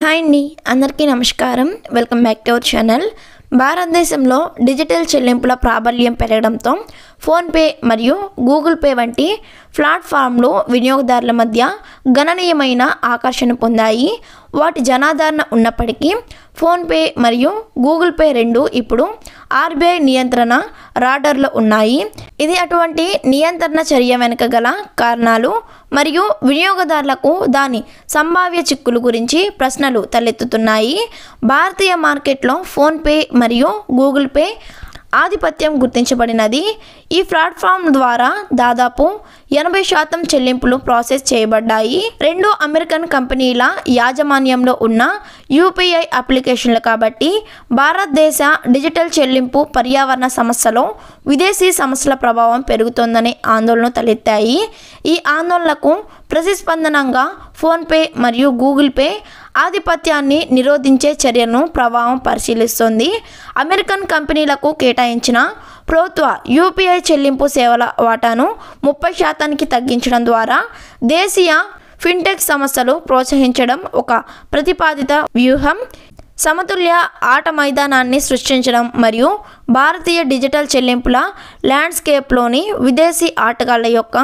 Hi అండి, అందరికీ నమస్కారం. Welcome back to our channel. భారతదేశంలో డిజిటల్ చెల్లింపుల ప్రాబల్యం పెరగడంతో ఫోన్పే మరియు గూగుల్ పే వంటి ప్లాట్ఫామ్లు వినియోగదారుల మధ్య గణనీయమైన ఆకర్షణ పొందాయి. వాటి జనాదరణ ఉన్నప్పటికీ ఫోన్పే మరియు గూగుల్ పే రెండు ఇప్పుడు ఆర్బీఐ నియంత్రణ రాడార్లో ఉన్నాయి. ఇది అటువంటి నియంత్రణ చర్య వెనుక గల కారణాలు మరియు వినియోగదారులకు దాని సంభావ్య చిక్కులు గురించి ప్రశ్నలు తలెత్తుతున్నాయి. భారతీయ మార్కెట్లో ఫోన్పే మరియు గూగుల్ పే ఆధిపత్యం గుర్తించబడినది. ఈ ప్లాట్ఫామ్ ద్వారా దాదాపు 80% చెల్లింపులు ప్రాసెస్ చేయబడ్డాయి. రెండు అమెరికన్ కంపెనీల యాజమాన్యంలో ఉన్న యూపీఐ అప్లికేషన్లు కాబట్టి భారతదేశ డిజిటల్ చెల్లింపు పర్యావరణ సమస్యలో విదేశీ సంస్థల ప్రభావం పెరుగుతోందనే ఆందోళన తలెత్తాయి. ఈ ఆందోళనకు ప్రతిస్పందనంగా ఫోన్పే మరియు గూగుల్ పే ఆధిపత్యాన్ని నిరోధించే చర్యను ప్రభావం పరిశీలిస్తుంది. అమెరికన్ కంపెనీలకు కేటాయించిన ప్రభుత్వ యూపీఐ చెల్లింపు సేవల వాటాను 30% తగ్గించడం ద్వారా దేశీయ ఫిన్టెక్ సంస్థలు ప్రోత్సహించడం ఒక ప్రతిపాదిత వ్యూహం. సమతుల్య ఆట మైదానాన్ని సృష్టించడం మరియు భారతీయ డిజిటల్ చెల్లింపుల ల్యాండ్స్కేప్లోని విదేశీ ఆటగాళ్ల యొక్క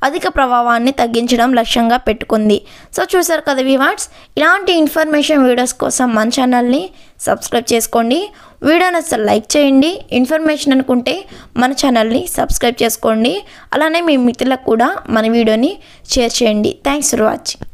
అధిక ప్రభావాన్ని తగ్గించడం లక్ష్యంగా పెట్టుకుంది. సో చూసారు కదా వ్యూవర్స్, ఇలాంటి ఇన్ఫర్మేషన్ వీడియోస్ కోసం మన ఛానల్ని సబ్స్క్రైబ్ చేసుకోండి. వీడియో నచ్చితే లైక్ చేయండి. ఇన్ఫర్మేషన్ అనుకుంటే మన ఛానల్ని సబ్స్క్రైబ్ చేసుకోండి. అలానే మీ మిత్రులకు కూడా మన వీడియోని షేర్ చేయండి. Thanks for watching.